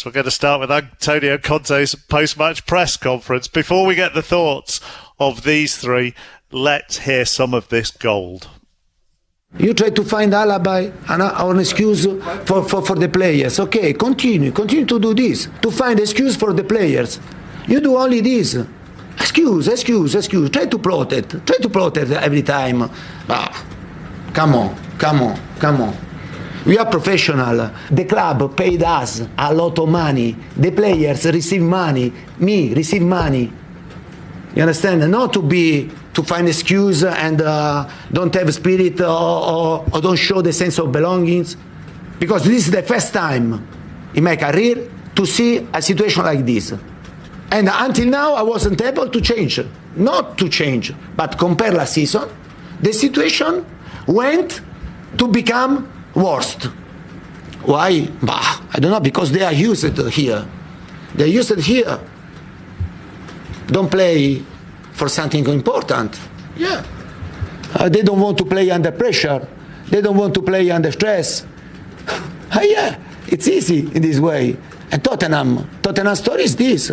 We're going to start with Antonio Conte's post-match press conference. Before we get the thoughts of these three, let's hear some of this gold. You try to find alibi or an excuse for the players. Okay, continue to do this, to find excuse for the players. You do only this. Excuse. Try to protect every time. Come on. We are professional. The club paid us a lot of money. The players receive money. Me receive money. You understand? Not to find excuse and don't have spirit or don't show the sense of belongings. Because this is the first time in my career to see a situation like this. And until now, I wasn't able to change. Not to change, but compare last season, the situation went to become worst. Why? I don't know, because they are used here. They're used here. Don't play for something important. Yeah. They don't want to play under pressure. They don't want to play under stress. Yeah, it's easy in this way. And Tottenham story is this.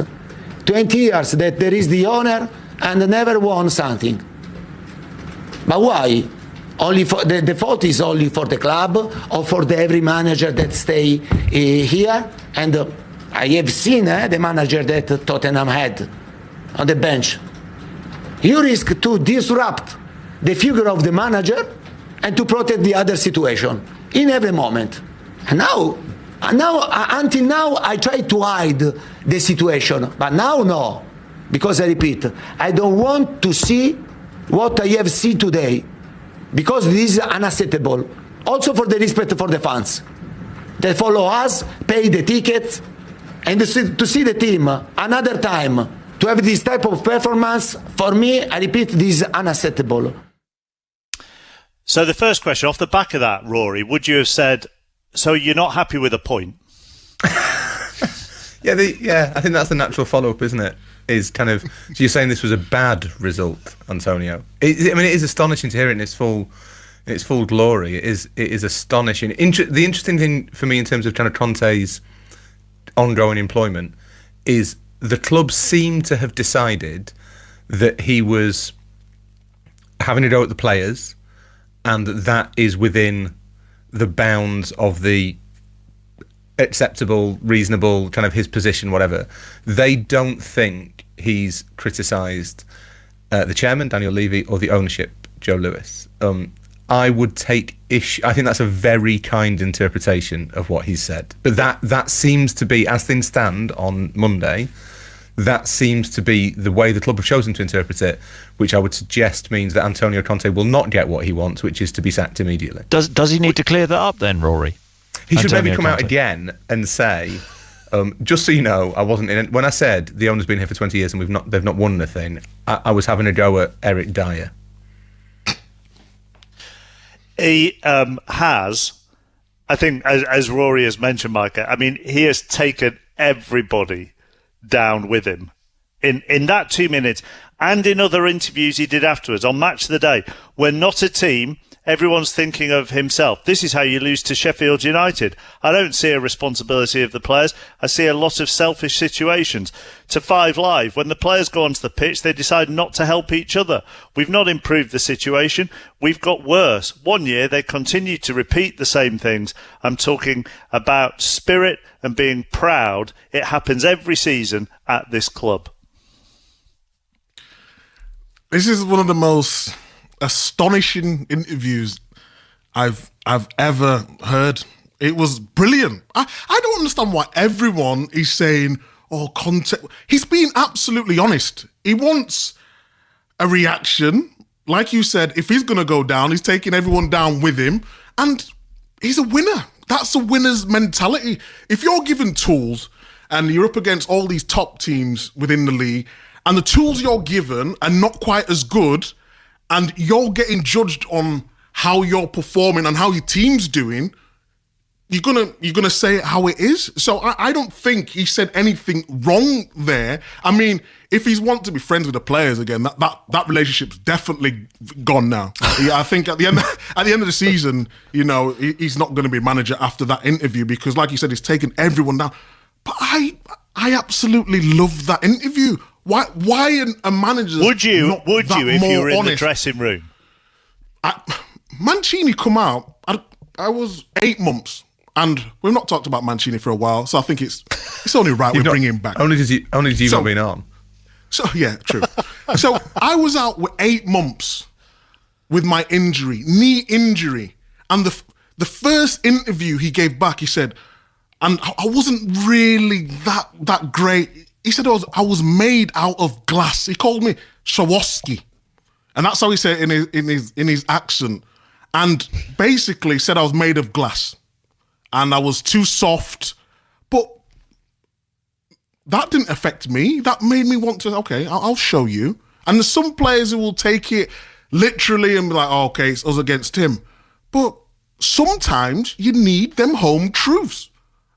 20 years that there is the owner and never won something. But why? Only for the fault is only for the club or for every manager that stay here. And I have seen the manager that Tottenham had on the bench. You risk to disrupt the figure of the manager and to protect the other situation in every moment. And now, until now, I try to hide the situation, but now no, because I repeat, I don't want to see what I have seen today. Because this is unacceptable. Also for the respect for the fans. They follow us, pay the tickets, and to see the team another time, to have this type of performance, for me, I repeat, this is unacceptable. So the first question, off the back of that, Rory, would you have said, so you're not happy with a point? I think that's the natural follow-up, isn't it? Is kind of, so you're saying this was a bad result, Antonio? It is astonishing to hear it in its full glory. It is astonishing. The interesting thing for me in terms of kind of Conte's ongoing employment is the club seemed to have decided that he was having a go at the players, and that is within the bounds of the acceptable, reasonable, kind of his position, whatever. They don't think he's criticised the chairman, Daniel Levy, or the ownership, Joe Lewis. I would take issue. I think that's a very kind interpretation of what he said. But that seems to be, as things stand on Monday, that seems to be the way the club have chosen to interpret it, which I would suggest means that Antonio Conte will not get what he wants, which is to be sacked immediately. Does he need to clear that up then, Rory? He should maybe come out again and say, just so you know, I wasn't in it. When I said the owner's been here for 20 years and they've not won anything, I was having a go at Eric Dyer. He has, I think, as Rory has mentioned, Micah, I mean, he has taken everybody down with him in that 2 minutes and in other interviews he did afterwards on Match of the Day. We're not a team. Everyone's thinking of himself. This is how you lose to Sheffield United. I don't see a responsibility of the players. I see a lot of selfish situations. To 5 Live, when the players go onto the pitch, they decide not to help each other. We've not improved the situation. We've got worse. 1 year, they continue to repeat the same things. I'm talking about spirit and being proud. It happens every season at this club. This is one of the most astonishing interviews I've ever heard. It was brilliant. I don't understand why everyone is saying, oh, Conte. He's being absolutely honest. He wants a reaction. Like you said, if he's going to go down, he's taking everyone down with him. And he's a winner. That's a winner's mentality. If you're given tools and you're up against all these top teams within the league, and the tools you're given are not quite as good, and you're getting judged on how you're performing and how your team's doing, you're gonna say it how it is. So I don't think he said anything wrong there. I mean, if he's want to be friends with the players again, that relationship's definitely gone now. I think at the end of the season, you know, he's not going to be manager after that interview because, like you said, he's taken everyone down. But I absolutely love that interview. Why a manager? Would you if you were in the dressing room? Mancini come out. I was 8 months, and we've not talked about Mancini for a while, so I think it's only right we bring him back. Only because you've not been on. So yeah, true. So I was out with 8 months with my knee injury, and the first interview he gave back, he said, and I wasn't really that great. He said I was made out of glass. He called me Swarovski, and that's how he said it in his accent. And basically said I was made of glass and I was too soft. But that didn't affect me. That made me want to, okay, I'll show you. And there's some players who will take it literally and be like, oh, okay, it's us against him. But sometimes you need them home truths.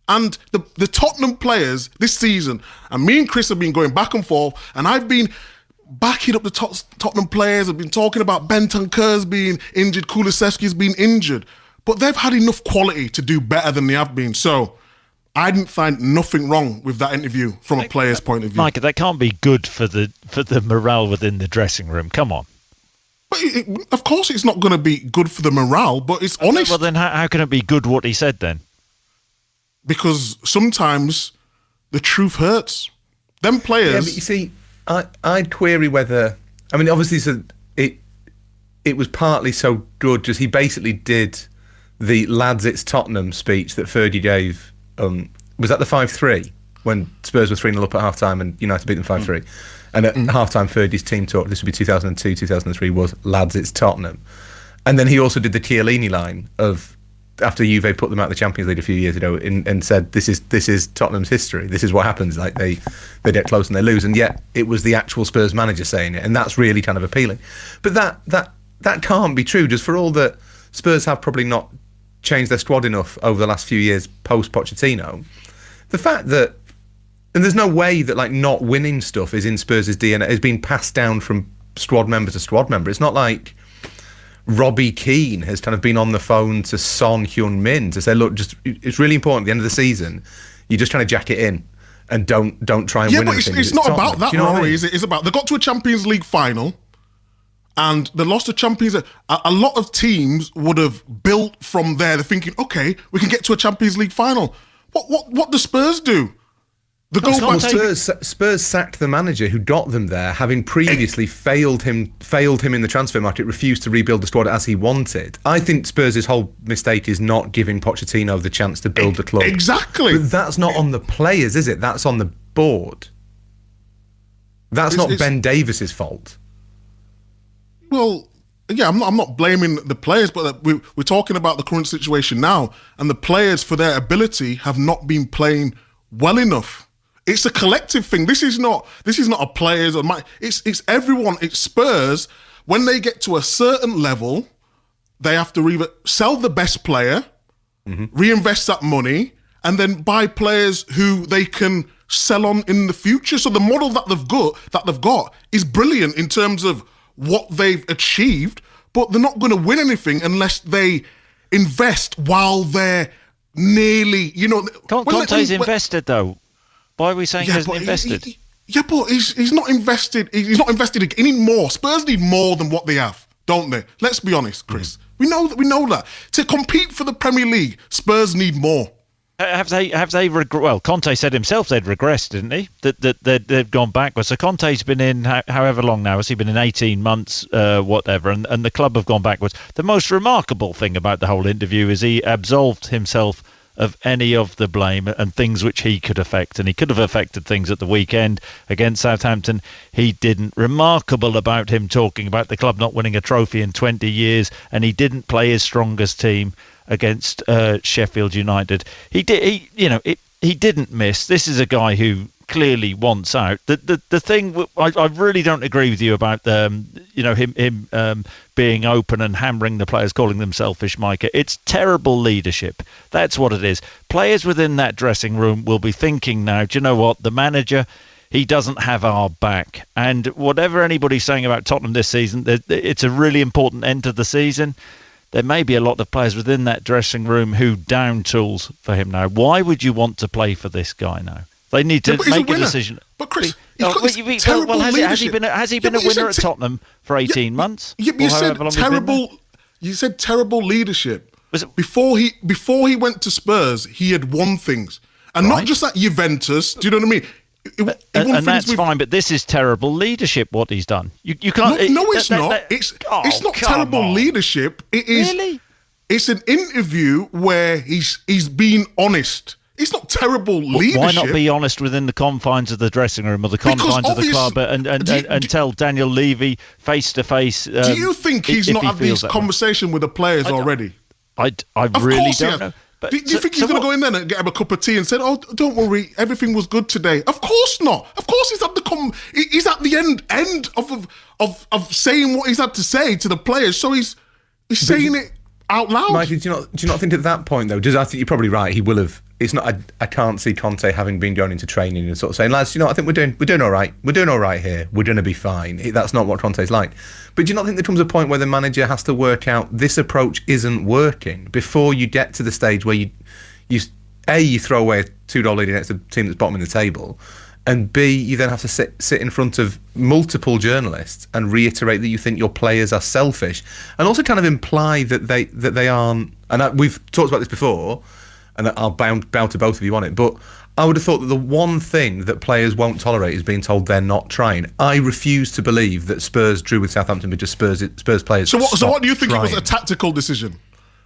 And the Tottenham players this season, and me and Chris have been going back and forth, and I've been backing up the Tottenham players. I've been talking about Bentancur's being injured, Kulusevski's been injured, but they've had enough quality to do better than they have been. So I didn't find nothing wrong with that interview from a player's point of view. Mike, that can't be good for the morale within the dressing room. Come on. But of course it's not going to be good for the morale, but it's honest. Well, then how can it be good what he said then? Because sometimes the truth hurts. Them players... Yeah, but you see... I'd query whether... I mean, obviously, so it was partly so good, just he basically did the lads, it's Tottenham speech that Fergie gave. Was that the 5-3 when Spurs were 3-0 up at half-time and United beat them 5-3? And at half-time, Fergie's team talk, this would be 2002, 2003, was lads, it's Tottenham. And then he also did the Chiellini line of... after Juve put them out of the Champions League a few years ago and said this is Tottenham's history, this is what happens, like they get close and they lose, and yet it was the actual Spurs manager saying it, and that's really kind of appealing. But that can't be true, just for all that Spurs have probably not changed their squad enough over the last few years post Pochettino. The fact that, and there's no way that like not winning stuff is in Spurs' DNA, has been passed down from squad member to squad member. It's not like Robbie Keane has kind of been on the phone to Son Heung-min to say, look, just it's really important at the end of the season, you're just trying to jack it in and don't try and win anything. Yeah, but it's not about that, Rory, is it? It's about, they got to a Champions League final and they lost the Champions League. A lot of teams would have built from there. They're thinking, okay, we can get to a Champions League final. What do Spurs do? Spurs sacked the manager who got them there, having previously failed him in the transfer market, refused to rebuild the squad as he wanted. I think Spurs' whole mistake is not giving Pochettino the chance to build the club. Exactly. But that's not on the players, is it? That's on the board. That's not Ben Davis's fault. Well, yeah, I'm not blaming the players, but we're talking about the current situation now, and the players, for their ability, have not been playing well enough. It's a collective thing. This is not a players or it's everyone. It's Spurs. When they get to a certain level, they have to either sell the best player, reinvest that money, and then buy players who they can sell on in the future. So the model that they've got is brilliant in terms of what they've achieved, but they're not going to win anything unless they invest while they're nearly, Conte's invested though. Why are we saying he hasn't invested? But he's not invested. He's not invested any more. Spurs need more than what they have, don't they? Let's be honest, Chris. We know that. To compete for the Premier League, Spurs need more. Have they well, Conte said himself they'd regressed, didn't he? That they've gone backwards. So Conte's been in however long now. Has he been in 18 months, whatever, and the club have gone backwards. The most remarkable thing about the whole interview is he absolved himself of any of the blame and things which he could affect, and he could have affected things at the weekend against Southampton. He didn't. Remarkable about him talking about the club not winning a trophy in 20 years, and he didn't play his strongest team against Sheffield United. He didn't miss. This is a guy who clearly wants out. The thing I really don't agree with you about him being open and hammering the players, calling them selfish, Micah. It's terrible leadership. That's what it is. Players within that dressing room will be thinking now, do you know what? The manager, he doesn't have our back. And whatever anybody's saying about Tottenham this season, it's a really important end to the season. there may be a lot of players within that dressing room who down tools for him now. Why would you want to play for this guy now? They need to make a decision. But Chris, has he been a winner at Tottenham for 18 months? Yeah, you said terrible. You said terrible leadership. Before he went to Spurs, he had won things, and not just at Juventus. Do you know what I mean? And that's fine, but this is terrible leadership. What he's done, you can't. No, it's not. It's not terrible leadership. It is. Really? It's an interview where he's being honest. It's not terrible leadership. Why not be honest within the confines of the dressing room or the confines of the club and tell Daniel Levy face to face? Do you think he's not had these conversations with the players already? I really don't know. But do you think he's going to go in there and get him a cup of tea and say, "Oh, don't worry, everything was good today"? Of course not. Of course he's at the end of saying what he's had to say to the players. So he's saying it out loud. Mikey, do you not think at that point though? I think you're probably right. He will have. It's not. I can't see Conte having been going into training and sort of saying, "Lads, I think we're doing all right. We're doing all right here. We're going to be fine." That's not what Conte's like. But do you not think there comes a point where the manager has to work out this approach isn't working before you get to the stage where you throw away a $2 lead against a team that's bottom in the table, and B, you then have to sit in front of multiple journalists and reiterate that you think your players are selfish, and also kind of imply that they aren't. And we've talked about this before. And I'll bow to both of you on it. But I would have thought that the one thing that players won't tolerate is being told they're not trying. I refuse to believe that Spurs drew with Southampton because Spurs players. So what do you think? It was a tactical decision?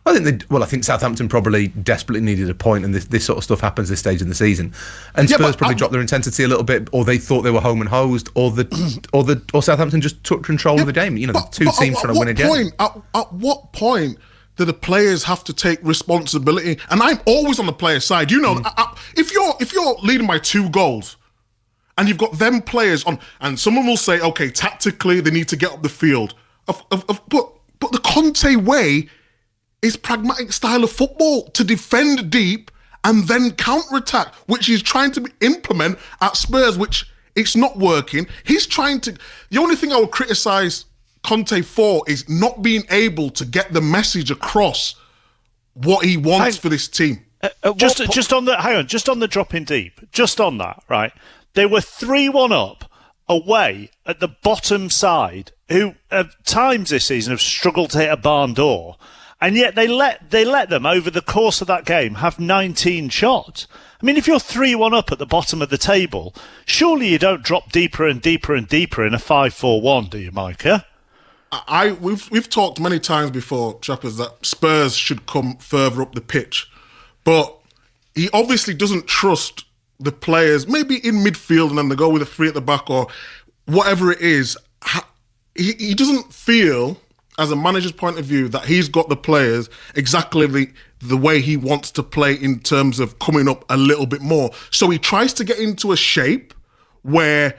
I think Southampton probably desperately needed a point, and this sort of stuff happens this stage in the season. And Spurs probably dropped their intensity a little bit, or they thought they were home and hosed, or Southampton just took control of the game. The two teams trying to win a game. At what point do the players have to take responsibility? And I'm always on the player's side. If you're leading by 2 goals and you've got them players on, and someone will say, okay, tactically they need to get up the field. But the Conte way is pragmatic style of football, to defend deep and then counter-attack, which he's trying to implement at Spurs, which it's not working. The only thing I would criticise Conte for is not being able to get the message across what he wants for this team. Just on the drop in deep, just on that, right? They were 3-1 up away at the bottom side, who at times this season have struggled to hit a barn door, and yet they let them over the course of that game have 19 shots. I mean, if you're 3-1 up at the bottom of the table, surely you don't drop deeper and deeper and deeper in a 5-4-1, do you, Micah? We've talked many times before, Chappers, that Spurs should come further up the pitch, but he obviously doesn't trust the players. Maybe in midfield, and then they go with a 3 at the back or whatever it is. He doesn't feel, as a manager's point of view, that he's got the players exactly the way he wants to play in terms of coming up a little bit more. So he tries to get into a shape where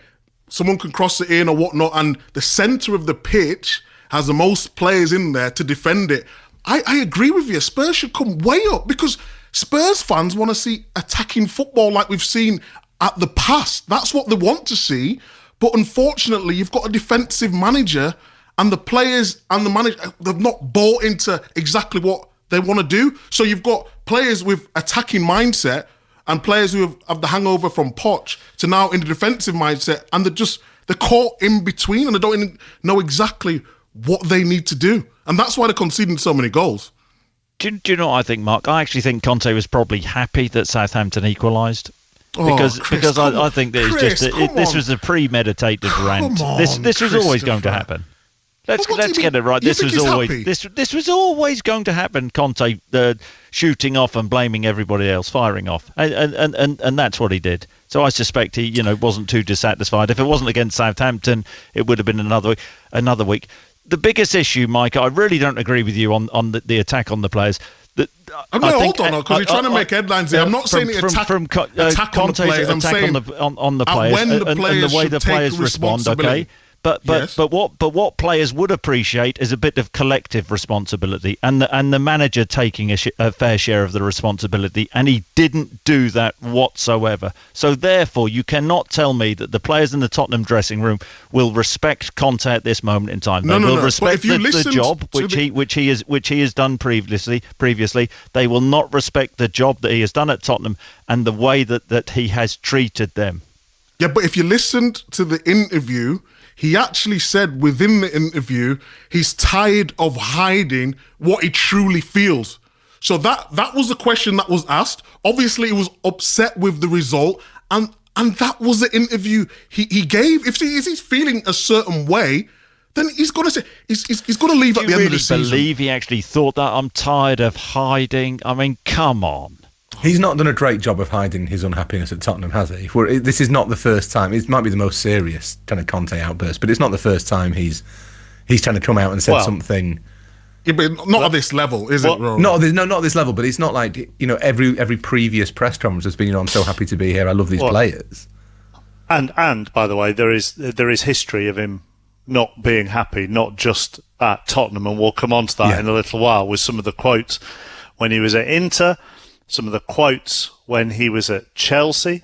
someone can cross it in or whatnot, and the centre of the pitch has the most players in there to defend it. I agree with you. Spurs should come way up, because Spurs fans want to see attacking football like we've seen at the past. That's what they want to see. But unfortunately, you've got a defensive manager, and the players and the manager, they've not bought into exactly what they want to do. So you've got players with attacking mindset and players who have the hangover from Poch to now in the defensive mindset, and they're caught in between, and they don't even know exactly what they need to do. And that's why they're conceding so many goals. Do you know what I think, Mark? I actually think Conte was probably happy that Southampton equalised. Because I think that this was a premeditated rant. This was always going to happen. Let's get it right. This was always going to happen. Conte shooting off and blaming everybody else, firing off, and that's what he did. So I suspect he, wasn't too dissatisfied. If it wasn't against Southampton, it would have been another week. The biggest issue, Mike, I really don't agree with you on the attack on the players. Hold on, because you're trying to make headlines here. I'm not saying attack on the players. I'm saying on the players when the players and the way the players respond. Okay. But Yes. what players would appreciate is a bit of collective responsibility, and the manager taking a fair share of the responsibility, and he didn't do that whatsoever. So therefore, you cannot tell me that the players in the Tottenham dressing room will respect Conte at this moment in time. They will respect the job which he has done previously. They will not respect the job that he has done at Tottenham and the way that he has treated them. Yeah, but if you listened to the interview, he actually said within the interview he's tired of hiding what he truly feels. So that was the question that was asked. Obviously, he was upset with the result, and that was the interview he gave. If he's feeling a certain way, then he's got to say he's got to leave at the end of the season. Do you really believe he actually thought that? I'm tired of hiding. I mean, come on. He's not done a great job of hiding his unhappiness at Tottenham, has he? This is not the first time. It might be the most serious kind of Conte outburst, but it's not the first time he's trying to come out and said something. Yeah, but not at this level, is it, Rory? Not at this level, but it's not like, every previous press conference has been, I'm so happy to be here, I love these players. And by the way, there is history of him not being happy, not just at Tottenham, and we'll come on to that in a little while with some of the quotes when he was at Inter, some of the quotes when he was at Chelsea,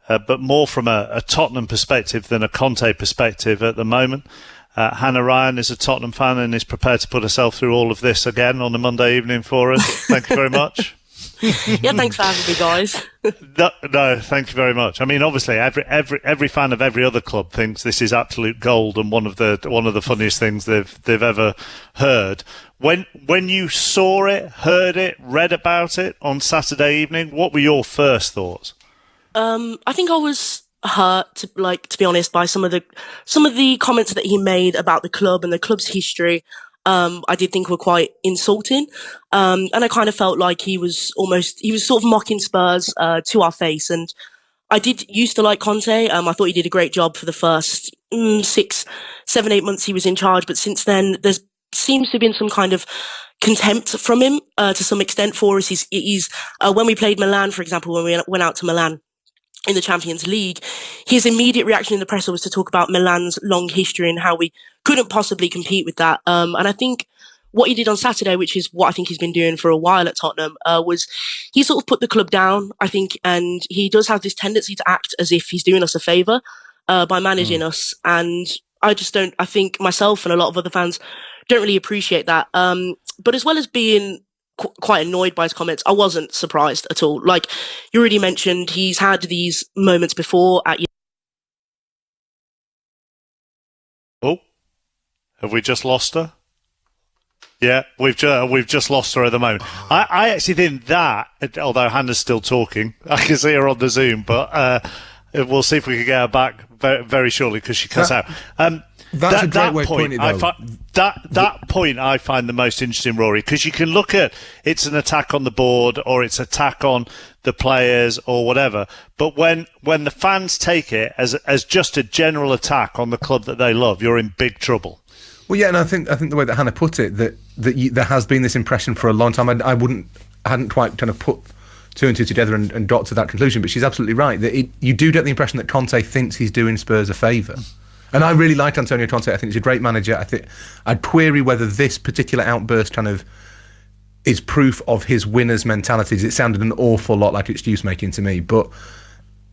but more from a Tottenham perspective than a Conte perspective at the moment. Hannah Ryan is a Tottenham fan and is prepared to put herself through all of this again on a Monday evening for us. Thank you very much. Yeah, thanks for having me, guys. No, thank you very much. I mean, obviously, every fan of every other club thinks this is absolute gold and one of the funniest things they've ever heard. When you saw it, heard it, read about it on Saturday evening, what were your first thoughts? I think I was hurt, to be honest, by some of the comments that he made about the club and the club's history. I did think were quite insulting. And I kind of felt like he was sort of mocking Spurs, to our face. And I did used to like Conte. I thought he did a great job for the first 6, 7, 8 months he was in charge. But since then, there seems to have been some kind of contempt from him, to some extent for us. He's when we played Milan, for example, when we went out to Milan in the Champions League, his immediate reaction in the presser was to talk about Milan's long history and how we couldn't possibly compete with that. And I think what he did on Saturday, which is what I think he's been doing for a while at Tottenham, was he sort of put the club down, I think, and he does have this tendency to act as if he's doing us a favour by managing us. And I think myself and a lot of other fans don't really appreciate that. But as well as being quite annoyed by his comments, I wasn't surprised at all. Like you already mentioned, he's had these moments before at. Oh, have we just lost her? Yeah, we've just lost her at the moment. I actually think that, although Hannah's still talking, I can see her on the Zoom, but we'll see if we can get her back very, very shortly because she cuts out. That's a great way to point it, though. That point I find the most interesting, Rory, because you can look at it's an attack on the board or it's attack on the players or whatever, but when the fans take it as just a general attack on the club that they love, you're in big trouble. Well, yeah, and I think the way that Hannah put it, that there has been this impression for a long time. I hadn't quite kind of put two and two together and got to that conclusion, but she's absolutely right that you do get the impression that Conte thinks he's doing Spurs a favour. And I really like Antonio Conte. I think he's a great manager. I think I'd query whether this particular outburst kind of is proof of his winner's mentalities. It sounded an awful lot like excuse making to me, but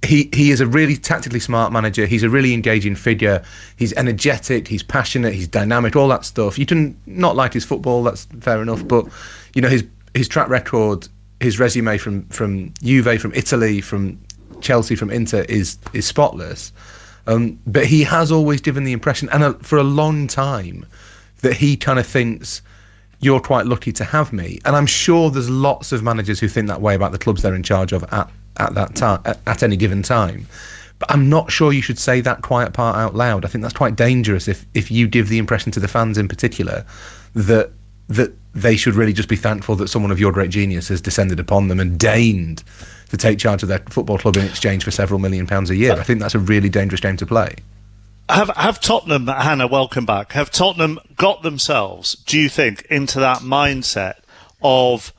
he is a really tactically smart manager. He's a really engaging figure. He's energetic. He's passionate. He's dynamic. All that stuff. You can not like his football. That's fair enough. But his track record, his resume from Juve, from Italy, from Chelsea, from Inter is spotless. But he has always given the impression, and for a long time, that he kind of thinks you're quite lucky to have me. And I'm sure there's lots of managers who think that way about the clubs they're in charge of at that time, at any given time. But I'm not sure you should say that quiet part out loud. I think that's quite dangerous if you give the impression to the fans in particular that they should really just be thankful that someone of your great genius has descended upon them and deigned to take charge of their football club in exchange for several £1 million a year. I think that's a really dangerous game to play. Have Tottenham, Hannah, welcome back. Have Tottenham got themselves, do you think, into that mindset of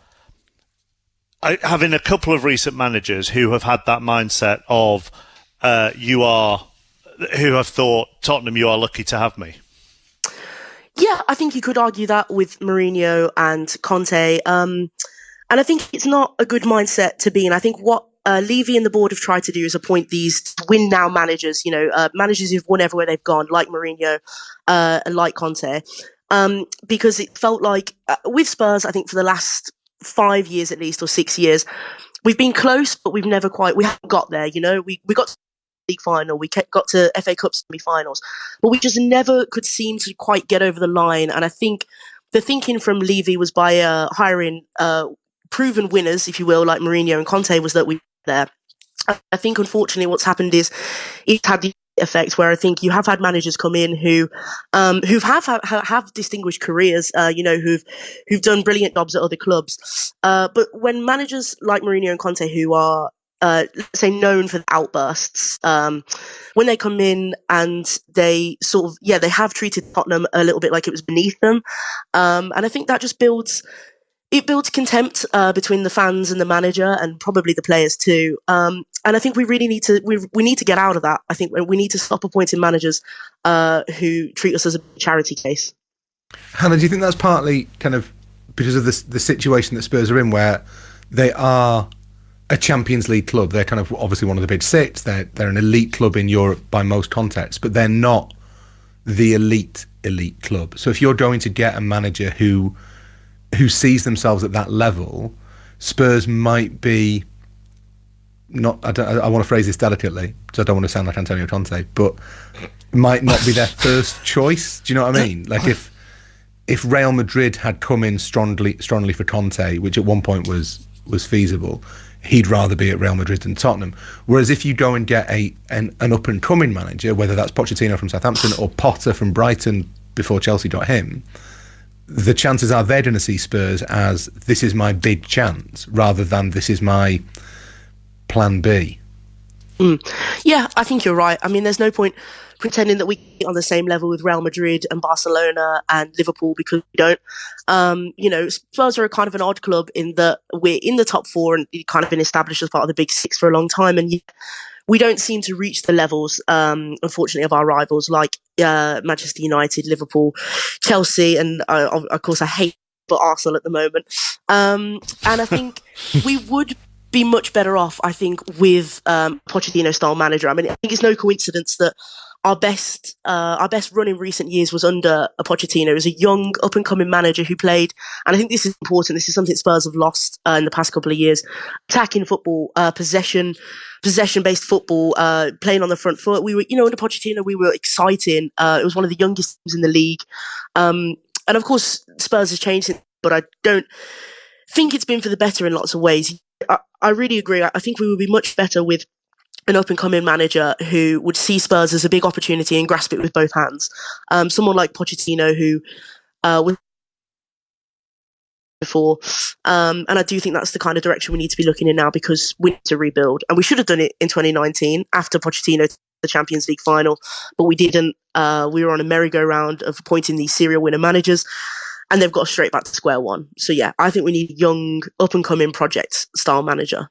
having a couple of recent managers who have had that mindset of who have thought Tottenham, you are lucky to have me. Yeah, I think you could argue that with Mourinho and Conte. And I think it's not a good mindset to be in. I think what Levy and the board have tried to do is appoint these win now managers, managers who've won everywhere they've gone, like Mourinho and like Conte. Because it felt like with Spurs, I think for the last 5 years at least, or 6 years, we've been close, but we haven't got there. We got to the league final, got to FA Cup semi-finals, but we just never could seem to quite get over the line. And I think the thinking from Levy was by hiring proven winners, if you will, like Mourinho and Conte, was that we were there. I think, unfortunately, what's happened is it's had the effect where I think you have had managers come in who have distinguished careers, who've done brilliant jobs at other clubs. But when managers like Mourinho and Conte, who are let's say known for the outbursts, when they come in and they they have treated Tottenham a little bit like it was beneath them, and I think that just builds contempt between the fans and the manager, and probably the players too. And I think we really need to we need to get out of that. I think we need to stop appointing managers who treat us as a charity case. Hannah, do you think that's partly kind of because of the situation that Spurs are in, where they are a Champions League club? They're kind of obviously one of the big six. They're an elite club in Europe by most contexts, but they're not the elite club. So if you're going to get a manager who sees themselves at that level, Spurs might be not. I want to phrase this delicately, because I don't want to sound like Antonio Conte, but might not be their first choice. Do you know what I mean? Like if Real Madrid had come in strongly for Conte, which at one point was feasible, he'd rather be at Real Madrid than Tottenham. Whereas if you go and get an up and coming manager, whether that's Pochettino from Southampton or Potter from Brighton before Chelsea got him, the chances are they're going to see Spurs as this is my big chance rather than this is my plan B. Yeah, I think you're right. I mean, there's no point pretending that we get on the same level with Real Madrid and Barcelona and Liverpool, because we don't. Spurs are a kind of an odd club in that we're in the top four and we've kind of been established as part of the big six for a long time, and yet we don't seem to reach the levels, unfortunately, of our rivals like Manchester United, Liverpool, Chelsea, and of course I hate Arsenal at the moment. And I think we would be much better off, I think, with Pochettino-style manager. I mean, I think it's no coincidence that our best run in recent years was under a Pochettino as a young, up-and-coming manager who played, and I think this is important, this is something Spurs have lost in the past couple of years, attacking football, possession-based football, playing on the front foot. We were, under Pochettino, we were exciting. It was one of the youngest teams in the league. And of course, Spurs has changed it, but I don't think it's been for the better in lots of ways. I really agree. I think we would be much better with an up-and-coming manager who would see Spurs as a big opportunity and grasp it with both hands. Someone like Pochettino, who was before. And I do think that's the kind of direction we need to be looking in now, because we need to rebuild. And we should have done it in 2019 after Pochettino took the Champions League final, but we didn't. We were on a merry-go-round of appointing these serial winner managers, and they've got straight back to square one. So yeah, I think we need a young, up-and-coming project-style manager.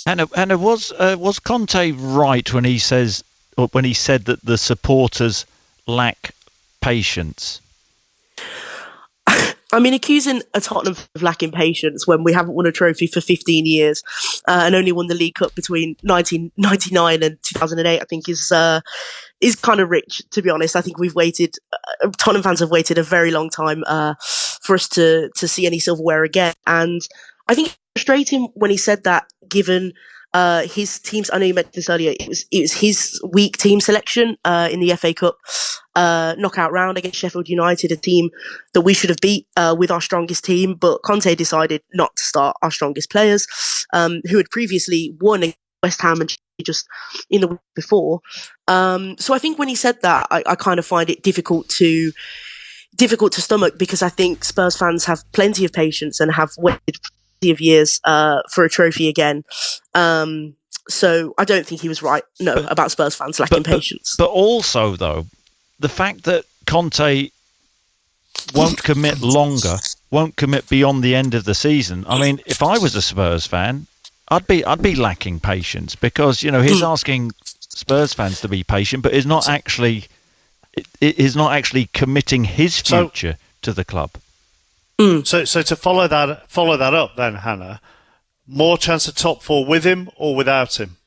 And was Conte right when he said that the supporters lack patience? I mean, accusing a Tottenham of lacking patience when we haven't won a trophy for 15 years and only won the League Cup between 1999 and 2008, I think is kind of rich, to be honest. I think we've waited, Tottenham fans have waited a very long time for us to see any silverware again. And I think it's frustrating when he said that, given his teams. I know you mentioned this earlier. It was his weak team selection in the FA Cup knockout round against Sheffield United, a team that we should have beat with our strongest team. But Conte decided not to start our strongest players, who had previously won against West Ham and just in the week before. So I think when he said that, I kind of find it difficult to stomach, because I think Spurs fans have plenty of patience and have waited of years for a trophy again. So I don't think he was right, about Spurs fans lacking patience. But also, though, the fact that Conte won't commit longer, won't commit beyond the end of the season. I mean, if I was a Spurs fan, I'd be lacking patience, because he's asking Spurs fans to be patient, but is not actually is not actually committing his future to the club. So to follow that up, then Hannah, more chance of top four with him or without him?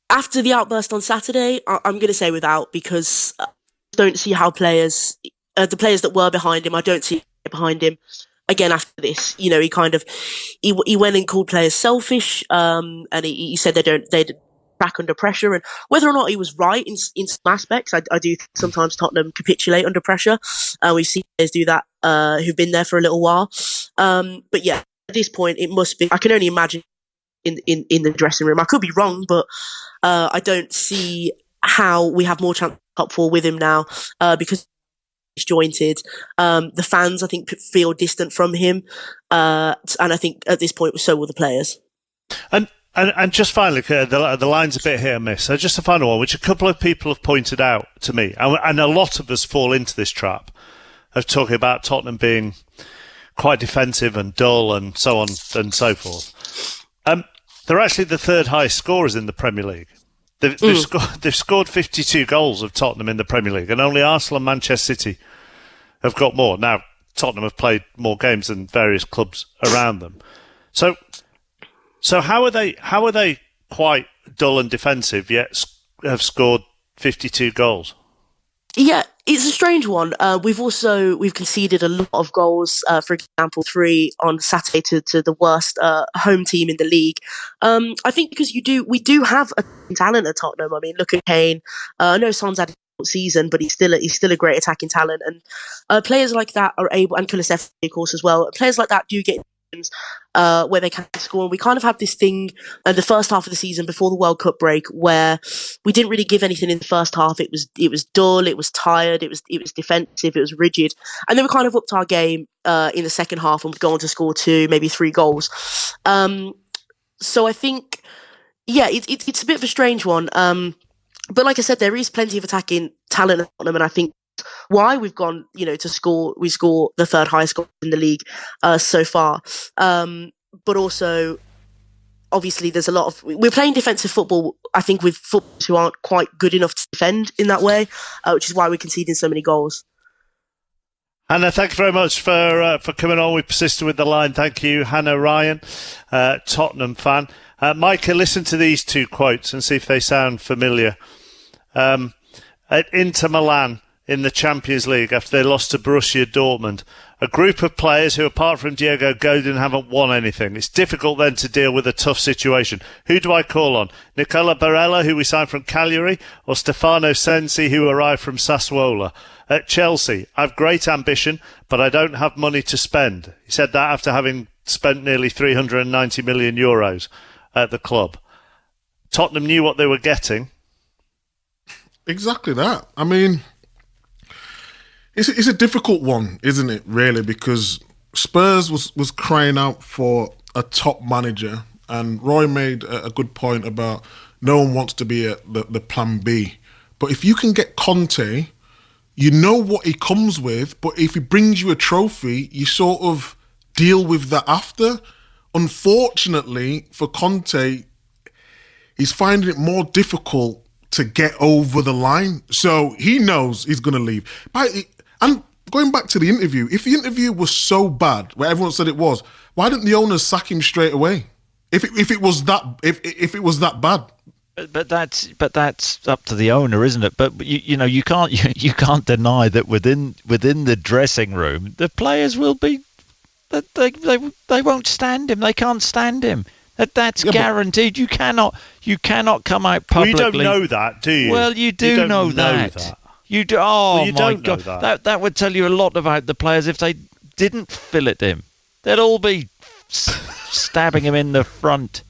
After the outburst on Saturday, I'm going to say without, because I don't see how the players that were behind him, I don't see behind him again after this. You know, he went and called players selfish, and he said they back under pressure, and whether or not he was right in some aspects, I do think sometimes Tottenham capitulate under pressure. We've seen players do that who've been there for a little while. But yeah, at this point, it must be. I can only imagine in the dressing room. I could be wrong, but I don't see how we have more chance top four with him now because he's disjointed. The fans, I think, feel distant from him, and I think at this point, so will the players. And just finally, the line's a bit hit and miss. So just a final one, which a couple of people have pointed out to me, and a lot of us fall into this trap of talking about Tottenham being quite defensive and dull and so on and so forth. They're actually the third highest scorers in the Premier League. They've scored 52 goals of Tottenham in the Premier League, and only Arsenal and Manchester City have got more. Now, Tottenham have played more games than various clubs around them. So how are they quite dull and defensive yet have scored 52 goals? Yeah, it's a strange one. We've conceded a lot of goals. For example, 3 on Saturday to the worst home team in the league. I think because we do have a talent at Tottenham. I mean, look at Kane. I know Son's had a good season, but he's still a great attacking talent, and players like that are able, and Kulusevski of course as well. Players like that do get where they can score. And we kind of had this thing in the first half of the season before the World Cup break where we didn't really give anything in the first half. It was dull, it was tired, it was defensive, it was rigid. And then we kind of upped our game in the second half and would go on to score 2, maybe 3 goals. So I think, yeah, it's a bit of a strange one. But like I said, there is plenty of attacking talent at Tottenham, and I think why we've gone, to score. We score the third highest goal in the league so far. But also, obviously, there's a lot of. We're playing defensive football, I think, with footballers who aren't quite good enough to defend in that way, which is why we're conceding so many goals. Hannah, thank you very much for coming on. We persisted with the line. Thank you, Hannah Ryan, Tottenham fan. Micah, listen to these 2 quotes and see if they sound familiar. At Inter Milan in the Champions League after they lost to Borussia Dortmund, a group of players who, apart from Diego Godin, haven't won anything. It's difficult then to deal with a tough situation. Who do I call on? Nicola Barella, who we signed from Cagliari, or Stefano Sensi, who arrived from Sassuolo? At Chelsea, I've great ambition, but I don't have money to spend. He said that after having spent nearly €390 million at the club. Tottenham knew what they were getting. Exactly that. I mean, it's a difficult one, isn't it, really? Because Spurs was crying out for a top manager, and Roy made a good point about no one wants to be the plan B. But if you can get Conte, you know what he comes with, but if he brings you a trophy, you sort of deal with that after. Unfortunately for Conte, he's finding it more difficult to get over the line. So he knows he's going to leave. And going back to the interview, if the interview was so bad, where everyone said it was, why didn't the owners sack him straight away? If it was that bad. But that's up to the owner, isn't it? But you can't deny that within the dressing room, the players will be that they won't stand him. They can't stand him. That's guaranteed. You cannot come out publicly. Well, you don't know that, do you? Well, you do know that. You do. Oh, well, my God, that would tell you a lot about the players if they didn't fillet him. They'd all be stabbing him in the front.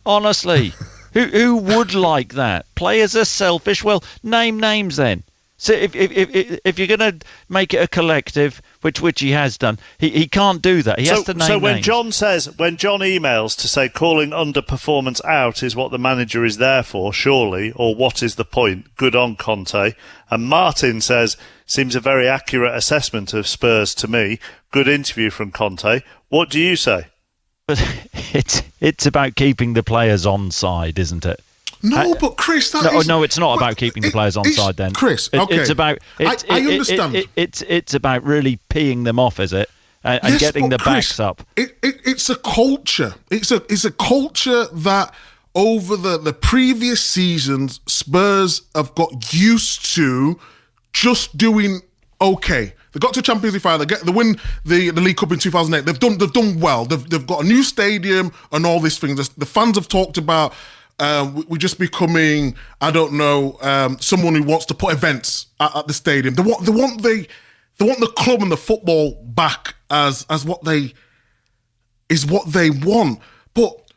Honestly, who would like that? Players are selfish. Well, name names then. So if you're going to make it a collective, which he has done, he can't do that. He has to name So when names. John emails to say calling underperformance out is what the manager is there for, surely, or what is the point? Good on Conte. And Martin says, seems a very accurate assessment of Spurs to me. Good interview from Conte. What do you say? But it's about keeping the players on side, isn't it? No, but Chris, no, it's not about keeping the players on side. Then, Chris, okay, it's about. I understand. It's about really peeing them off, is it? And getting the backs up. It's a culture. It's a culture that over the previous seasons, Spurs have got used to just doing okay. They got to Champions League final. They win the League Cup in 2008. They've done well. They've got a new stadium and all these things. The fans have talked about we're just becoming, I don't know, someone who wants to put events at the stadium. They want the club and the football back as what they want. But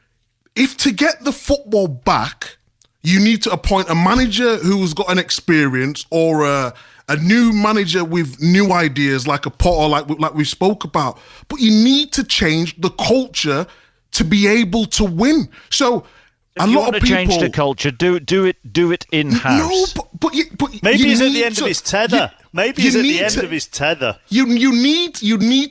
if to get the football back, you need to appoint a manager who's got an experience or a new manager with new ideas, like a Potter, like we spoke about. But you need to change the culture to be able to win. So if you want to change the culture, do it in house. No, but maybe he's at the end of his tether. Maybe he's at the end of his tether. You need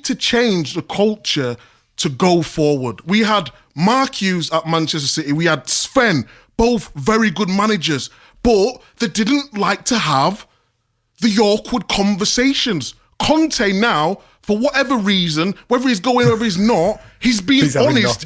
to change the culture to go forward. We had Mark Hughes at Manchester City. We had Sven, both very good managers, but they didn't like to have the awkward conversations. Conte now, for whatever reason, whether he's going or whether he's not, he's being honest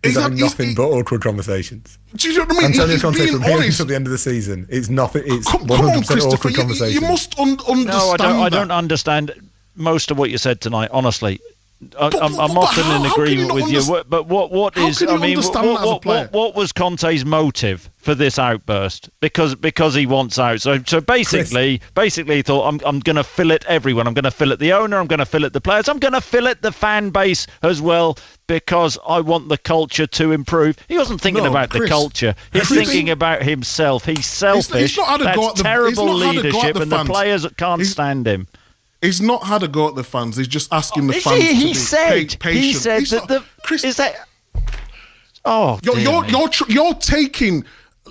He's having nothing but awkward conversations. Do you know what I mean? Antonio Conte from here until the end of the season, it's nothing. It's 100% awkward conversations. You must understand. No, I don't understand most of what you said tonight. Honestly, I'm often in agreement with you. But what is? I mean, what was Conte's motive for this outburst? Because he wants out. So basically, he thought I'm going to fillet everyone. I'm going to fillet the owner. I'm going to fillet the players. I'm going to fillet the fan base as well, because I want the culture to improve. He wasn't thinking about the culture. He's thinking about himself. He's selfish. That's terrible leadership, and the players can't stand him. He's not had a go at the fans. He's just asking the fans to be patient. He said that Chris, is that. Oh, you're taking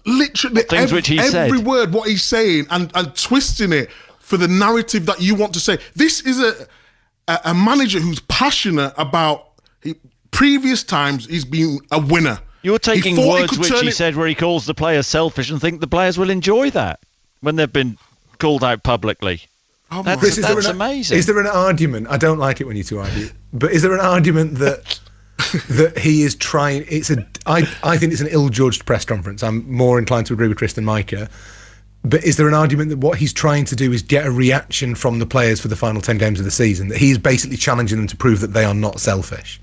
literally every word what he's saying and twisting it for the narrative that you want to say. This is a manager who's passionate about previous times. He's been a winner. You're taking words which he said where he calls the players selfish and think the players will enjoy that when they've been called out publicly. Oh, that's amazing. Is there an argument? I don't like it when you two argue, but is there an argument that that he is trying? I think it's an ill-judged press conference. I'm more inclined to agree with Chris than Micah. But is there an argument that what he's trying to do is get a reaction from the players for the final 10 games of the season? That he's basically challenging them to prove that they are not selfish.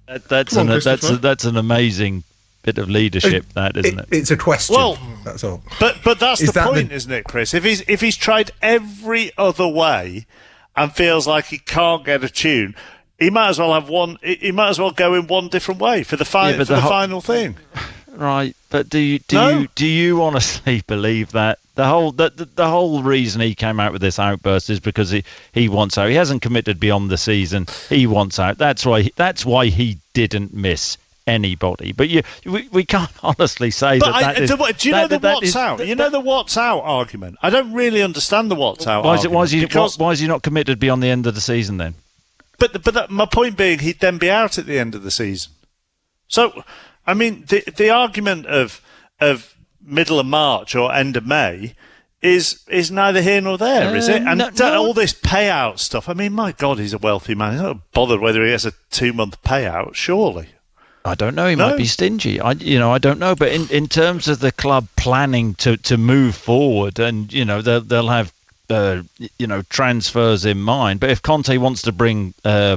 That's an amazing bit of leadership, isn't it? It's a question. Well, that's all. But that's the point, isn't it, Chris? If he's tried every other way and feels like he can't get a tune, he might as well have one. He might as well go in one different way for the final thing. Right, but do you honestly believe that the whole reason he came out with this outburst is because he wants out? He hasn't committed beyond the season. He wants out. That's why he didn't miss anybody. But we can't honestly say that is. Do you know the what's out? You know the what's out argument. I don't really understand the what's out. Why is he not committed beyond the end of the season then? But my point being, he'd then be out at the end of the season. So, I mean, the argument of middle of March or end of May is neither here nor there, is it? And all this payout stuff. I mean, my God, he's a wealthy man. He's not bothered whether he has a 2-month payout, surely. I don't know. He might be stingy. I don't know. But in terms of the club planning to move forward, and they'll have transfers in mind. But if Conte wants to bring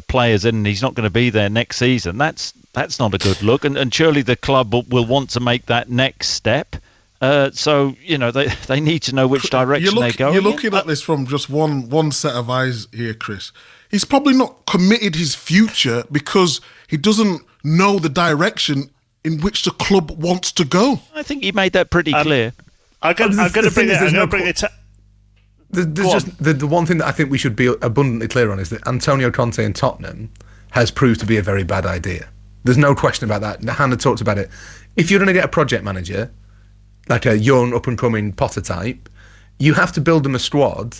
players in, and he's not going to be there next season, that's not a good look. And surely the club will want to make that next step. So they need to know which direction they're going. You're looking at this from just one set of eyes here, Chris. He's probably not committed his future because he doesn't know the direction in which the club wants to go. I think he made that pretty clear. I'm going to bring it. The one thing that I think we should be abundantly clear on is that Antonio Conte and Tottenham has proved to be a very bad idea. There's no question about that. Hannah talked about it. If you're going to get a project manager, like a young, up-and-coming Potter type, you have to build them a squad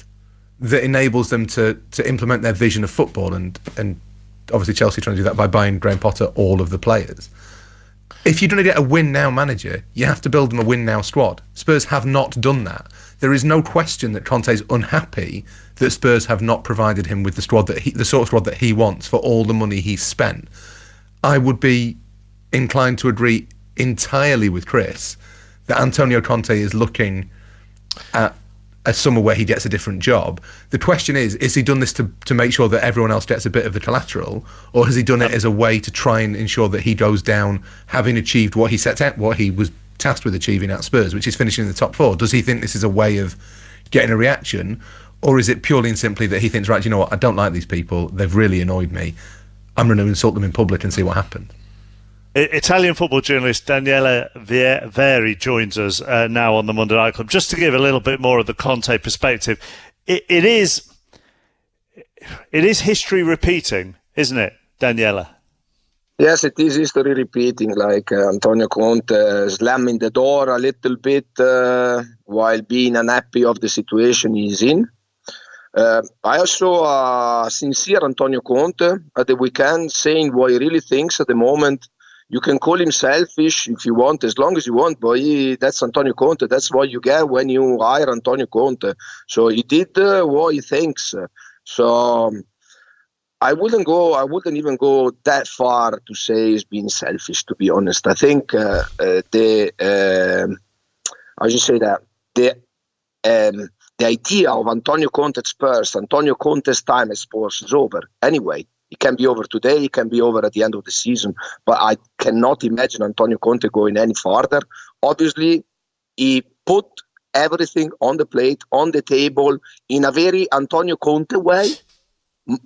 that enables them to implement their vision of football, and obviously Chelsea trying to do that by buying Graham Potter all of the players. If you're going to get a win-now manager, you have to build them a win-now squad. Spurs have not done that. There is no question that Conte's unhappy that Spurs have not provided him with the sort of squad that he wants for all the money he's spent. I would be inclined to agree entirely with Chris that Antonio Conte is looking at a summer where he gets a different job. The question is he done this to make sure that everyone else gets a bit of the collateral, or has he done it as a way to try and ensure that he goes down having achieved what he set out, what he was tasked with achieving at Spurs, which is finishing in the top 4? Does he think this is a way of getting a reaction, or is it purely and simply that he thinks, right, you know what, I don't like these people, they've really annoyed me, I'm going to insult them in public and see what happens? Italian football journalist Daniele Veri joins us now on the Monday Night Club. Just to give a little bit more of the Conte perspective, it is history repeating, isn't it, Daniele? Yes, it is history repeating, like Antonio Conte slamming the door a little bit while being unhappy of the situation he's in. I saw a sincere Antonio Conte at the weekend saying what he really thinks at the moment. You can call him selfish if you want, as long as you want, but that's Antonio Conte. That's what you get when you hire Antonio Conte. So he did what he thinks. So I wouldn't even go that far to say he's being selfish, to be honest. I think the idea of Antonio Conte at Spurs, Antonio Conte's time at Spurs is over anyway. It can be over today, it can be over at the end of the season, but I cannot imagine Antonio Conte going any farther. Obviously, he put everything on the plate, on the table, in a very Antonio Conte way,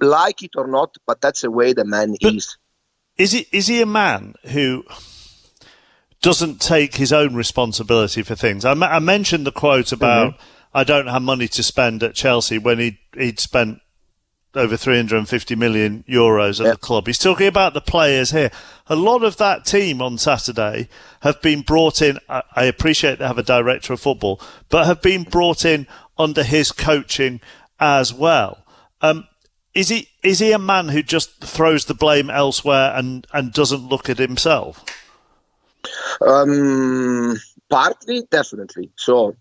like it or not, but that's the way the man is. Is he a man who doesn't take his own responsibility for things? I mentioned the quote about, I don't have money to spend at Chelsea when he'd spent over 350 million euros at the club. He's talking about the players here. A lot of that team on Saturday have been brought in. I appreciate they have a director of football, but have been brought in under his coaching as well. Is he a man who just throws the blame elsewhere and doesn't look at himself? Partly, definitely. So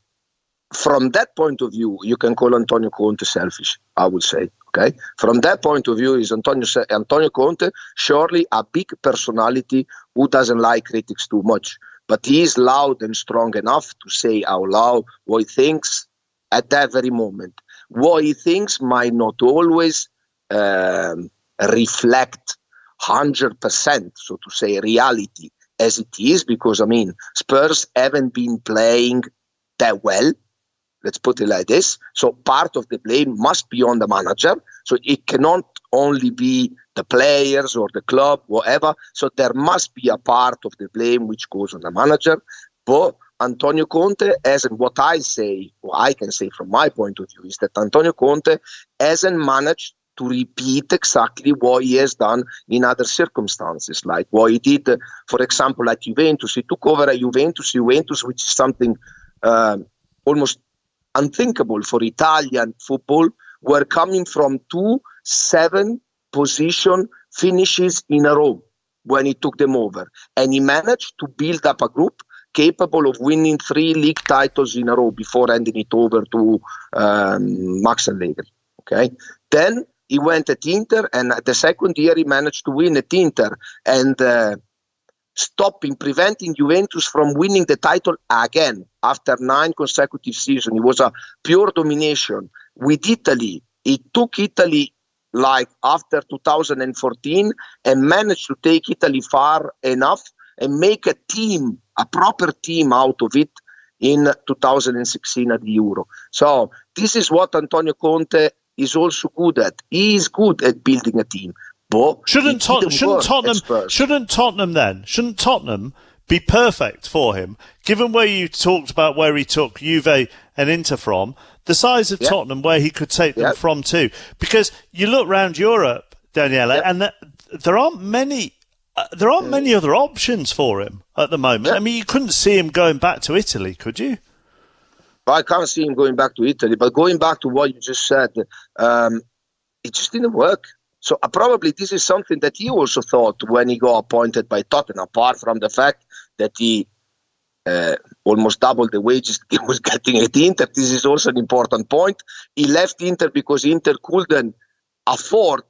from that point of view, you can call Antonio Conte selfish, I would say. Okay. From that point of view, is Antonio Conte surely a big personality who doesn't like critics too much, but he is loud and strong enough to say out loud what he thinks at that very moment. What he thinks might not always reflect 100%, so to say, reality as it is, because Spurs haven't been playing that well. Let's put it like this. So part of the blame must be on the manager. So it cannot only be the players or the club, whatever. So there must be a part of the blame which goes on the manager. But Antonio Conte, what I can say from my point of view, is that Antonio Conte hasn't managed to repeat exactly what he has done in other circumstances, like what he did, for example, at Juventus. He took over at Juventus, which is something almost unthinkable for Italian football. Were coming from 2 7-position finishes in a row when he took them over. And he managed to build up a group capable of winning 3 league titles in a row before handing it over to Max Allegri. Okay. Then he went at Inter, and the second year he managed to win at Inter and preventing Juventus from winning the title again after 9 consecutive seasons. It was a pure domination. With Italy, he took Italy like after 2014 and managed to take Italy far enough and make a proper team out of it in 2016 at the Euro. So this is what Antonio Conte is also good at. He is good at building a team. But shouldn't Tottenham be perfect for him, given where you talked about where he took Juve and Inter from, the size of Tottenham, where he could take them from too? Because you look around Europe, Daniele, and there aren't many other options for him at the moment. I mean, you couldn't see him going back to Italy, could you? I can't see him going back to Italy, but going back to what you just said, it just didn't work. So probably this is something that he also thought when he got appointed by Tottenham, apart from the fact that he almost doubled the wages he was getting at Inter. This is also an important point. He left Inter because Inter couldn't afford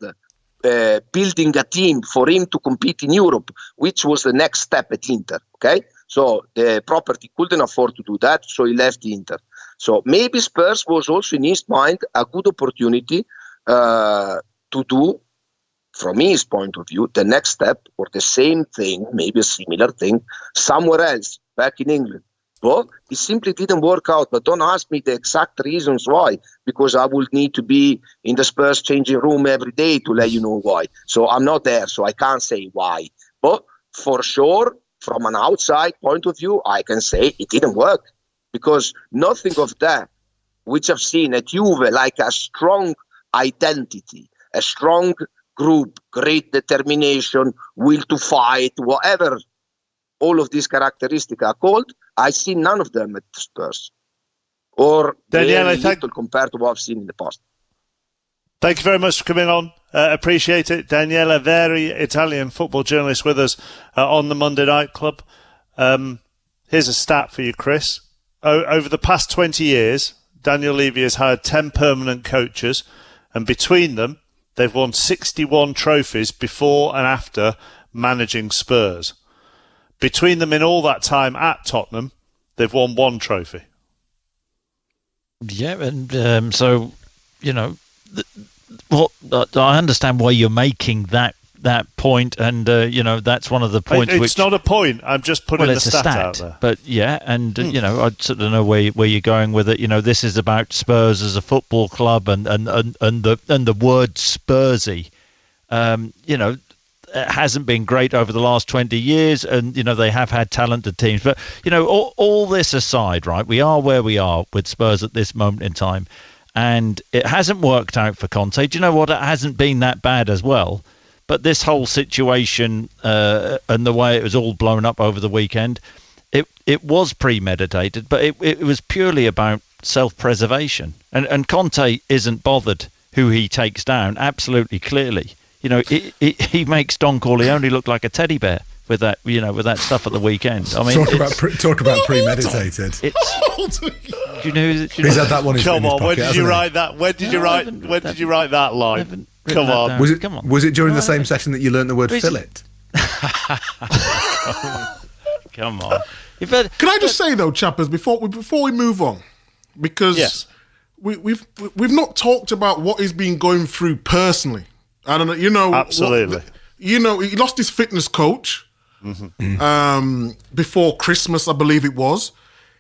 building a team for him to compete in Europe, which was the next step at Inter. Okay, so the property couldn't afford to do that, so he left Inter. So maybe Spurs was also in his mind a good opportunity to do, from his point of view, the next step or the same thing, maybe a similar thing, somewhere else, back in England. But it simply didn't work out. But don't ask me the exact reasons why, because I would need to be in the Spurs changing room every day to let you know why. So I'm not there, so I can't say why. But for sure, from an outside point of view, I can say it didn't work. Because nothing of that, which I've seen at Juve, like a strong identity, a strong group, great determination, will to fight, whatever all of these characteristics are called, I see none of them at Spurs. Or very little compared to what I've seen in the past. Thank you very much for coming on. Appreciate it. Daniele Veri, Italian football journalist with us on the Monday Night Club. Here's a stat for you, Chris. Over the past 20 years, Daniel Levy has hired 10 permanent coaches, and between them, they've won 61 trophies before and after managing Spurs. Between them in all that time at Tottenham, they've won 1 trophy. Yeah, and so, you know, I understand why you're making that point, and you know, that's one of the points. It's not a point. I'm just putting the stat out there. But yeah, and you know, I sort of know where you're going with it. You know, this is about Spurs as a football club, and the word Spursy. You know, it hasn't been great over the last 20 years, and you know, they have had talented teams. But you know, all this aside, right? We are where we are with Spurs at this moment in time, and it hasn't worked out for Conte. Do you know what? It hasn't been that bad as well. But this whole situation and the way it was all blown up over the weekend, it was premeditated, but it was purely about self-preservation. And Conte isn't bothered who he takes down, absolutely clearly. You know, he makes Don Corleone look like a teddy bear with that, you know, with that stuff at the weekend. I mean, talk about premeditated. Do you know? He's had that one in his pocket, when did you write that? When did you write that line? Come on. Was it during the same session that you learned the word fillet? Come on. Can I just say though, chappers, before we move on, because we've not talked about what he's been going through personally. I don't know. You know, absolutely. He lost his fitness coach before Christmas, I believe it was.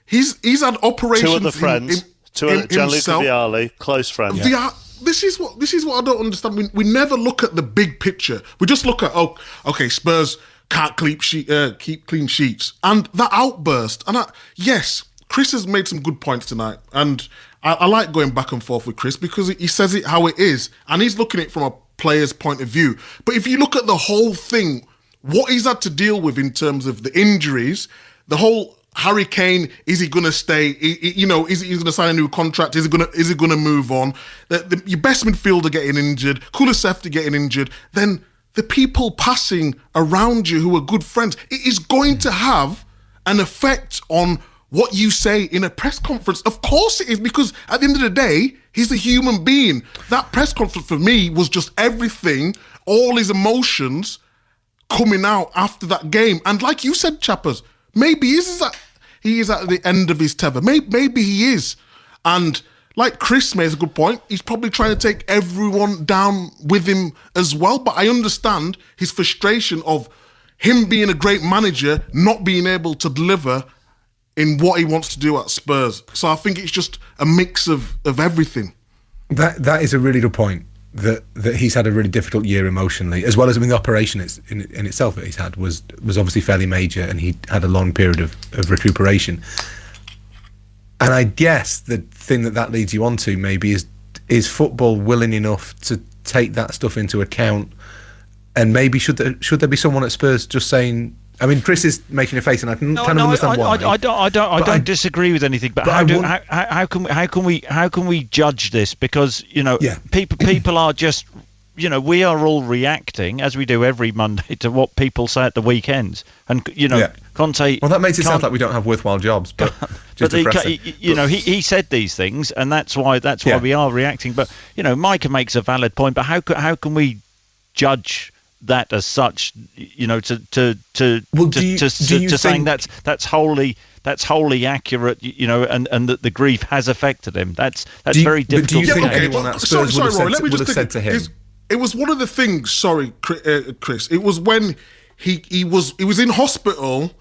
He's had operations. 2 other friends. Gianluca Vialli, close friends. Yeah. This is what I don't understand. We never look at the big picture. We just look at Spurs can't keep clean sheets, and that outburst. And yes, Chris has made some good points tonight, and I like going back and forth with Chris because he says it how it is, and he's looking at it from a player's point of view. But if you look at the whole thing, what he's had to deal with in terms of the injuries, the whole Harry Kane, is he going to stay? Is he going to sign a new contract? Is he going to move on? Your best midfielder getting injured, Kulusevski getting injured, then the people passing around you who are good friends, it is going to have an effect on what you say in a press conference. Of course it is, because at the end of the day, he's a human being. That press conference for me was just everything, all his emotions coming out after that game. And like you said, chappers, maybe he is at the end of his tether. Maybe he is. And like Chris makes a good point, he's probably trying to take everyone down with him as well. But I understand his frustration of him being a great manager, not being able to deliver in what he wants to do at Spurs. So I think it's just a mix of everything. That is a really good point. That he's had a really difficult year emotionally, as well as, I mean, the operation in itself that he's had was obviously fairly major, and he had a long period of recuperation. And I guess the thing that leads you on to maybe is football willing enough to take that stuff into account, and maybe should there be someone at Spurs just saying, I mean, Chris is making a face, and I can kind of understand why. I don't disagree with anything, but how can we judge this? Because you know, people are just we are all reacting, as we do every Monday, to what people say at the weekends. And, Conte... Well, that makes it sound like we don't have worthwhile jobs, but just depressing. He said these things, and that's why we are reacting. But, Micah makes a valid point, but how can we judge that as such, saying that's wholly accurate, and that the grief has affected him. That's very difficult. Do you think anyone at Spurs would have said to him? It was one of the things. Sorry, Chris. It was when he was in hospital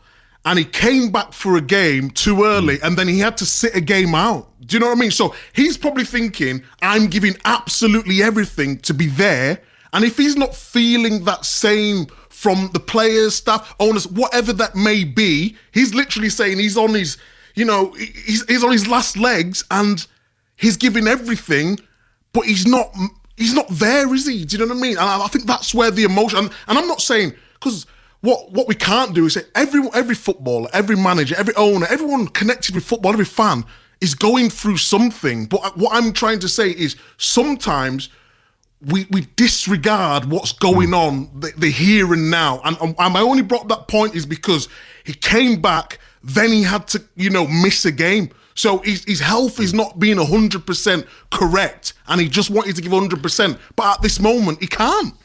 and he came back for a game too early, and then he had to sit a game out. Do you know what I mean? So he's probably thinking, I'm giving absolutely everything to be there. And if he's not feeling that same from the players, staff, owners, whatever that may be, he's literally saying he's on his, he's on his last legs and he's giving everything, but he's not there, is he? Do you know what I mean? And I think that's where the emotion, and I'm not saying, because what we can't do is say every footballer, every manager, every owner, everyone connected with football, every fan is going through something. But what I'm trying to say is sometimes we disregard what's going on, the here and now. And I only brought that point is because he came back, then he had to, miss a game. So his health is not being 100% correct, and he just wanted to give 100%. But at this moment, he can't.